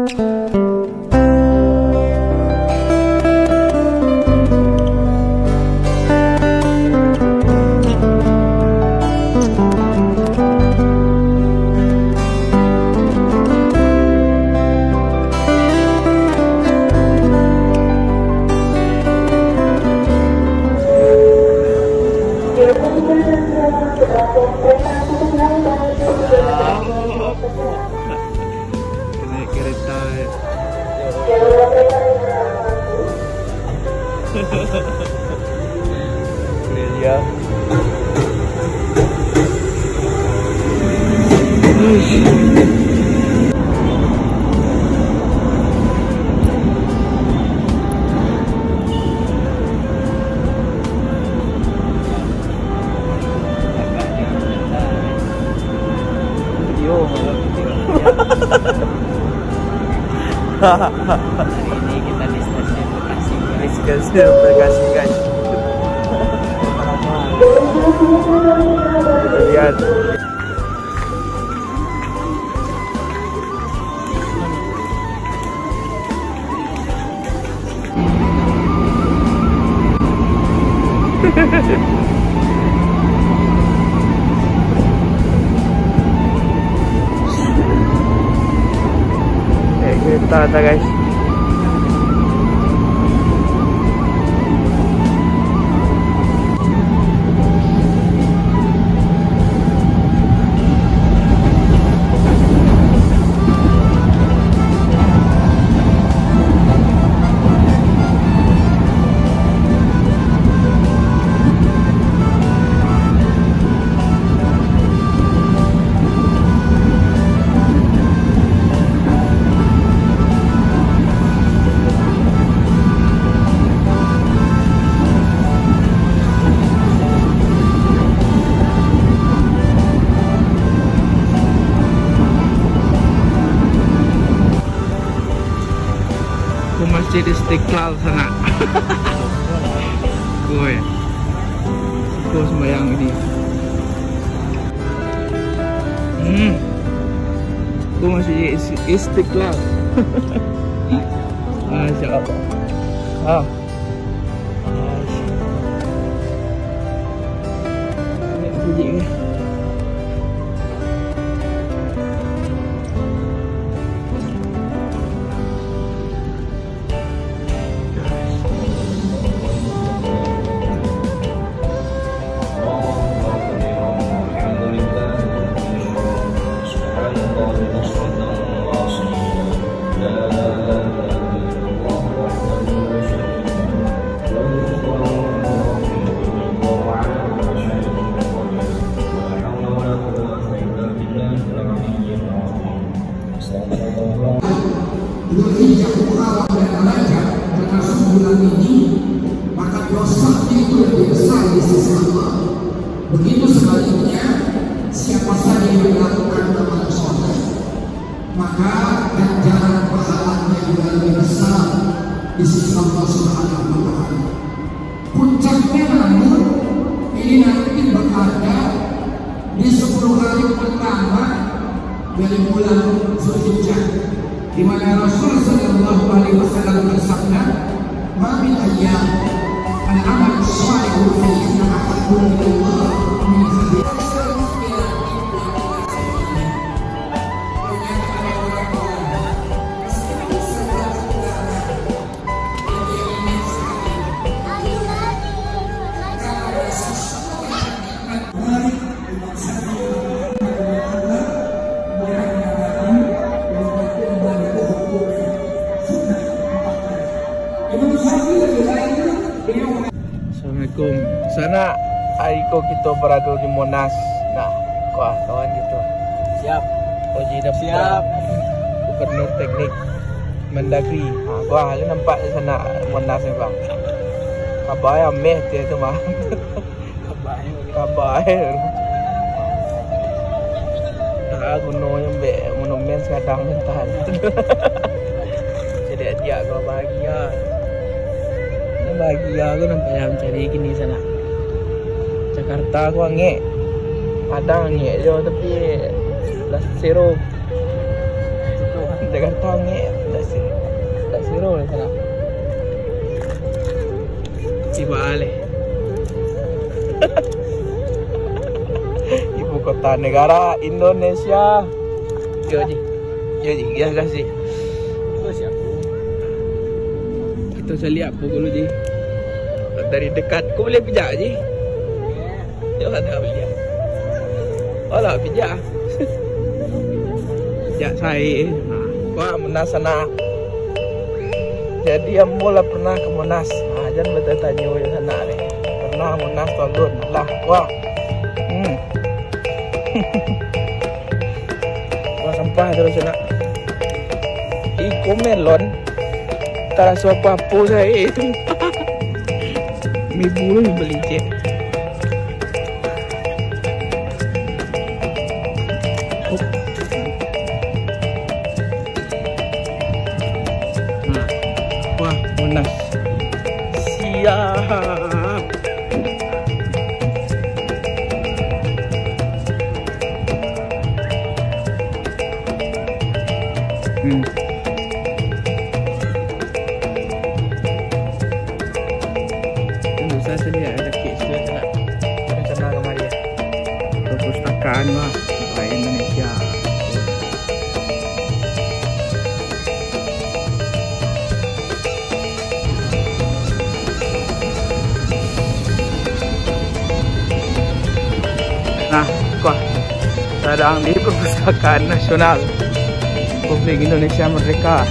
Naik kereta ya. Ini dia. Hari ini kita di stasiun Bekasi. Di stasiun Bekasi guys. Kita lihat. Kereta ada guys. Masjid Istiqlal sana. Gue sembahyang ini. Gue Masjid Istiqlal. Masya Allah. Ini bunyi. Dzulhijjah, Muharram dan Rajab termasuk bulan ini, maka dosanya itu lebih besar di sisi Allah. Begitu sebaliknya, siapa saja yang melakukan amal soleh, maka ganjaran pahalanya juga lebih besar di sisi Allah Subhanahu wa Ta'ala. Puncaknya namun ini nanti berada di 10 hari pertama dari bulan Dzulhijjah, di mana Rasul sallallahu alaihi wasallam bersabda, "Ma min ayyam al-amal shalih fihinna ahabbu ila Allah min hadhihi." Assalamualaikum. Sana Aiko kita berada di Monas. Nah, kawan gitu. Siap. Oji dah Siap. Gubernur Teknik Mendagri. Gua hari nampak di sana Monas ni bang. Kabar meh dia tu mah. Kabar. Tak gunung yang monumen sekadang mental. Jadi dia kau bahagia. Bahagia aku nampak yang cari gini sana. Jakarta aku angin, Padang angin je tapi plus zero. Jakarta ngek tak seru lah sana. Tiba alih. Ibu kota negara Indonesia. Yo Ji. Ya kasih. Kita bisa lihat apa dulu Ji. Dari dekat. Kau boleh pijak Ji? Ya tak boleh. Oh lah pijak. Pijak saya. Wah Monas sana. Jadi ambola pernah ke Monas. Jangan bertanya yang sana ni. Pernah Monas tahun lah. Wah. Wah sampah terus sana. Iko melon. Tak rasa apa-apa saya itu. Mi bulu beli cek. Wah, Monas. Siap. Saya sedia ada kek sudah nak rencana kemari. Perpustakaan lah Indonesia. Nah, wah, sedang di Perpustakaan Nasional Republik Indonesia Merdeka.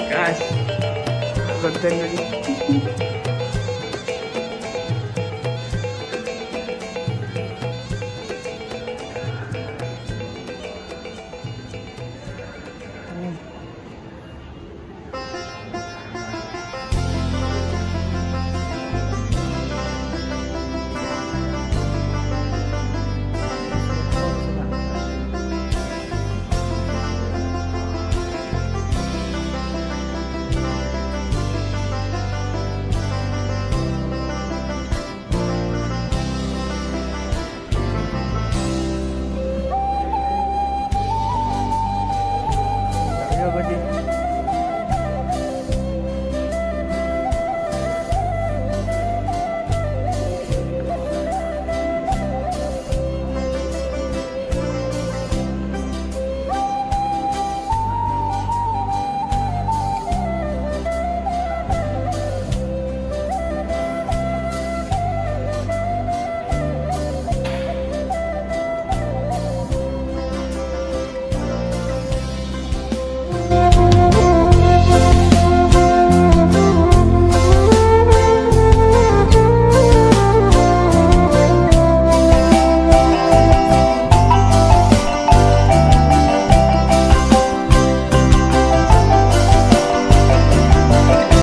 Guys, konten lagi.